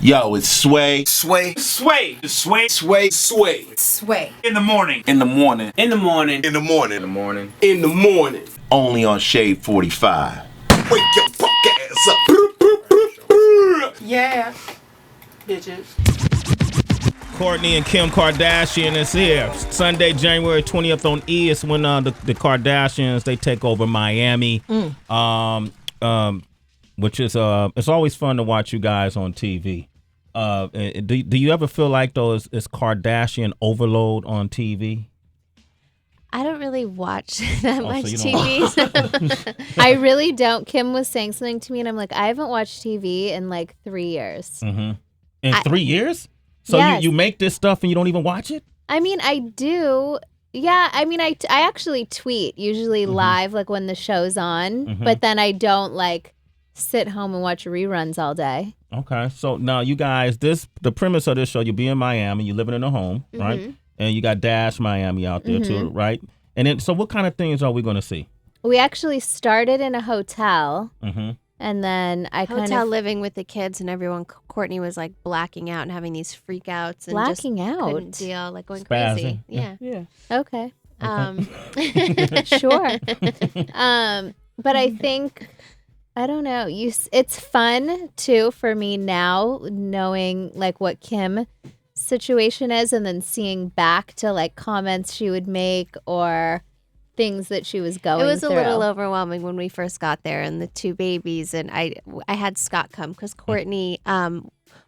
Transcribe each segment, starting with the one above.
Yo, it's Sway. Sway. Sway. Sway. Sway. Sway. Sway. In the morning. In the morning. In the morning. In the morning. In the morning. In the morning. Only on Shade 45. Wake your fuck ass up. Yeah. Bitches. Kourtney and Kim Kardashian is here. Sunday, January 20th on E is when the Kardashians, they take over Miami. Which is it's always fun to watch you guys on TV. Do you ever feel like though is Kardashian overload on TV? I don't really watch that much so TV. I really don't. Kim was saying something to me, and I'm like, I haven't watched TV in like 3 years. Mm-hmm. In 3 years? So yes. you make this stuff and you don't even watch it? I mean, I do. Yeah, I mean, I actually tweet usually live, like when the show's on, but then I don't like sit home and watch reruns all day. Okay, so now you guys, the premise of this show, you'll be in Miami, you're living in a home, right? And you got Dash Miami out there too, right? And then, so what kind of things are we going to see? We actually started in a hotel, and then I hotel living with the kids and everyone. Courtney was like blacking out and having these freakouts and blacking just out, couldn't deal, like going Spazzing. crazy. Yeah. Okay. Sure. But I think, I don't know. It's fun too for me now, knowing like what Kim situation is, and then seeing back to like comments she would make or things that she was going through. It was a little overwhelming when we first got there and the two babies, and I had Scott come because Courtney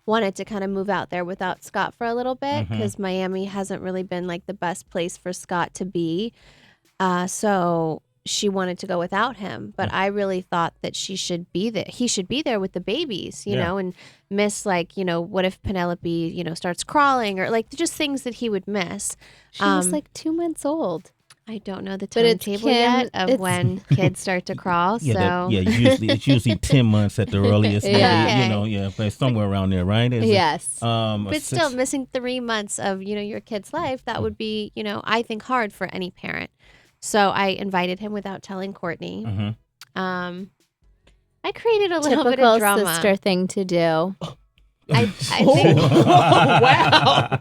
wanted to kind of move out there without Scott for a little bit because Miami hasn't really been like the best place for Scott to be. So she wanted to go without him, but I really thought that he should be there with the babies, you know, and miss like, you know, what if Penelope, you know, starts crawling or like just things that he would miss. She was like 2 months old. I don't know the timetable yet of when kids start to crawl. It's usually 10 months at the earliest. But somewhere around there, right? Yes. But still missing 3 months of, you know, your kid's life, that would be, you know, I think hard for any parent. So I invited him without telling Courtney. I created a little bit of drama. Typical sister thing to do. I think, wow.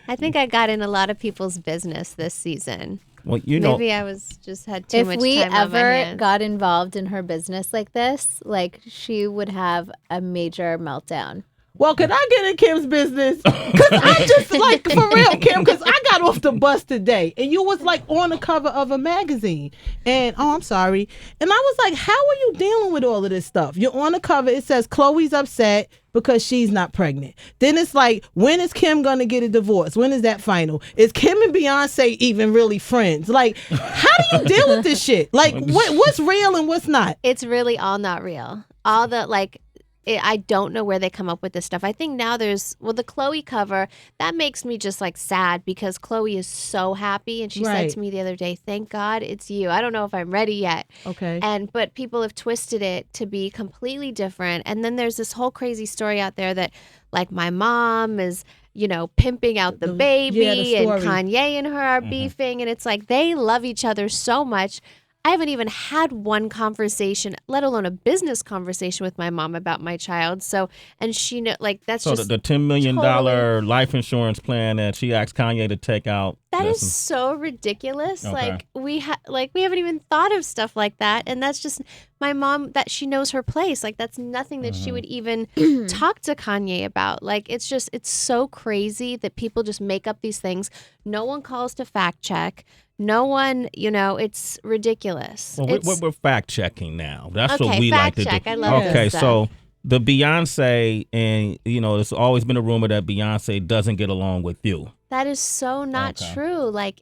I think I got in a lot of people's business this season. Well, you know, maybe I had too much time on my hands. If we ever got involved in her business like this, like she would have a major meltdown. Well, could I get in Kim's business? Because I just like, for real, Kim, because I got off the bus today and you was like on the cover of a magazine. And, I'm sorry. And I was like, how are you dealing with all of this stuff? You're on the cover. It says Khloe's upset because she's not pregnant. Then it's like, when is Kim going to get a divorce? When is that final? Is Kim and Beyonce even really friends? Like, how do you deal with this shit? Like, what's real and what's not? It's really all not real. All the, like, I don't know where they come up with this stuff. I think now the Khloe cover, that makes me just like sad because Khloe is so happy. And she said to me the other day, thank God it's you. I don't know if I'm ready yet. Okay. But people have twisted it to be completely different. And then there's this whole crazy story out there that like my mom is, you know, pimping out the baby and Kanye and her are beefing. And it's like they love each other so much. I haven't even had one conversation, let alone a business conversation with my mom about my child. So, and she know, like that's so just the $10 million life insurance plan that she asked Kanye to take out. That is so ridiculous. Okay. Like we haven't even thought of stuff like that, and that's just my mom, that she knows her place. Like that's nothing that she would even talk to Kanye about. Like it's so crazy that people just make up these things. No one calls to fact check. No one, you know, it's ridiculous. Well, we're fact checking now. That's what we like to check. do. I love this stuff. So the Beyonce, and you know, there's always been a rumor that Beyonce doesn't get along with you. That is so not true. Like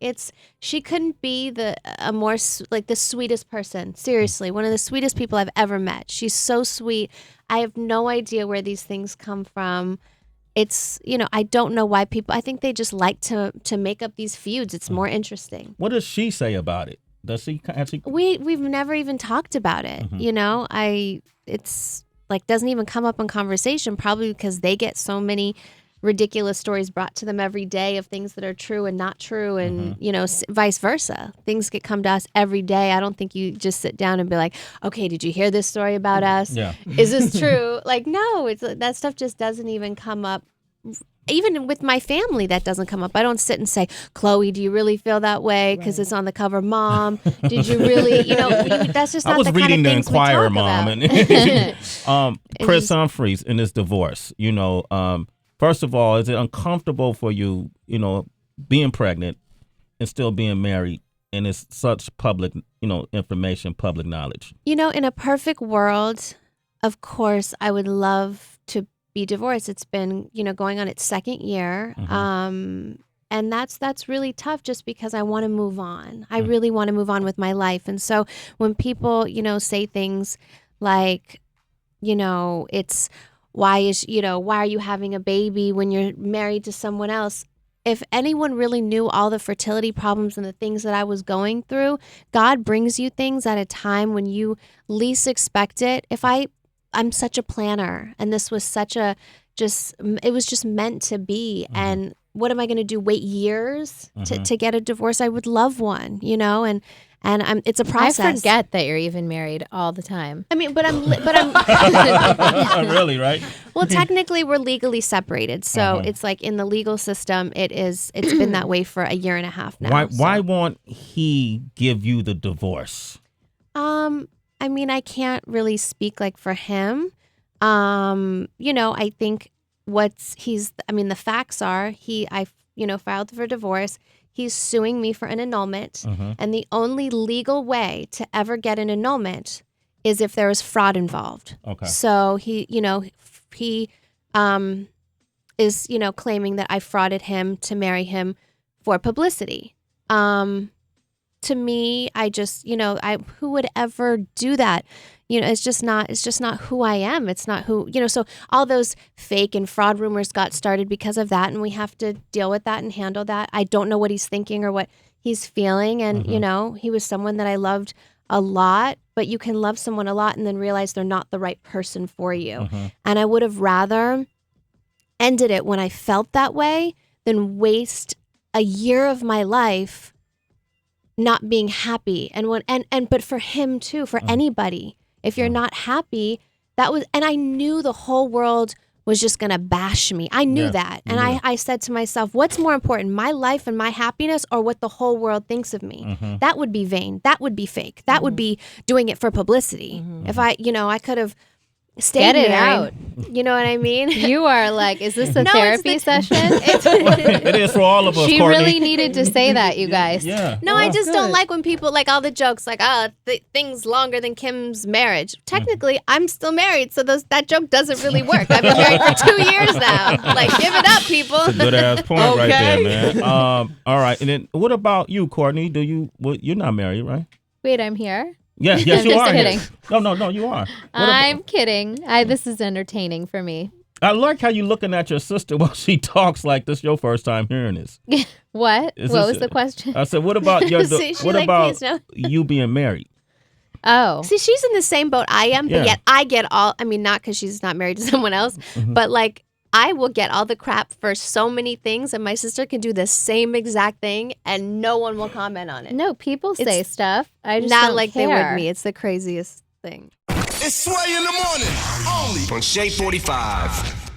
she couldn't be the sweetest person. Seriously, one of the sweetest people I've ever met. She's so sweet. I have no idea where these things come from. It's, you know, I don't know why people, I think they just like to make up these feuds. It's more interesting. What does she say about it? Does she actually? We've never even talked about it. You know, it's like doesn't even come up in conversation, probably because they get so many ridiculous stories brought to them every day of things that are true and not true, and vice versa. Things get come to us every day. I don't think you just sit down and be like, okay, did you hear this story about us? Yeah. Is this true? Like, no, it's that stuff just doesn't even come up. Even with my family, that doesn't come up. I don't sit and say, Chloe, do you really feel that way? Because it's on the cover. Mom, did you really? That's just not I was the reading kind the of things Inquirer, we talk Mom, about. and Kris Humphries in his divorce. First of all, is it uncomfortable for you, being pregnant and still being married, and it's such public, information, public knowledge? In a perfect world, of course, I would love to be divorced. It's been, going on its second year. And that's really tough, just because I want to move on. I really want to move on with my life. And so when people, say things like, it's why are you having a baby when you're married to someone else? If anyone really knew all the fertility problems and the things that I was going through, God brings you things at a time when you least expect it. I'm such a planner, and this was it was just meant to be. And what am I going to do? Wait years to get a divorce? I would love one, and it's a process. I forget that you're even married all the time. I mean, but I'm Really, right? Well, technically we're legally separated. So it's like in the legal system, it's been that way for a year and a half now. Why won't he give you the divorce? I mean, I can't really speak like for him. I think the facts are I filed for divorce. He's suing me for an annulment. And the only legal way to ever get an annulment is if there was fraud involved. Okay. So he is, claiming that I frauded him to marry him for publicity. To me, I just, who would ever do that? It's just not who I am. It's not who, so all those fake and fraud rumors got started because of that. And we have to deal with that and handle that. I don't know what he's thinking or what he's feeling. And, he was someone that I loved a lot, but you can love someone a lot and then realize they're not the right person for you. And I would have rather ended it when I felt that way than waste a year of my life not being happy. But for him too, for anybody, if you're not happy, and I knew the whole world was just going to bash me. I knew that. And I said to myself, what's more important, my life and my happiness, or what the whole world thinks of me? That would be vain. That would be fake. That would be doing it for publicity. If I could have stayed Get it married. out. You know what I mean? You are like, is this a therapy session? It is for all of us, She Courtney. really needed to say that, you guys. Yeah. No, I just don't like when people, like all the jokes, like, things longer than Kim's marriage. Technically, I'm still married, so that joke doesn't really work. I've been married for 2 years now. Like, give it up, people. That's a good ass point right there, man. All right. And then what about you, Courtney? You're not married, right? Wait, I'm here? Yes, I'm you just are. kidding. No, you are. I'm kidding. This is entertaining for me. I like how you looking at your sister while she talks like this. Your first time hearing this. What? What was the question? I said, what about you being married? Oh. See, she's in the same boat I am, but yet I get all, not because she's not married to someone else, but like, I will get all the crap for so many things, and my sister can do the same exact thing, and no one will comment on it. No, people say stuff. I just not don't like care. they would me. It's the craziest thing. It's Sway in the morning, only on Shade 45.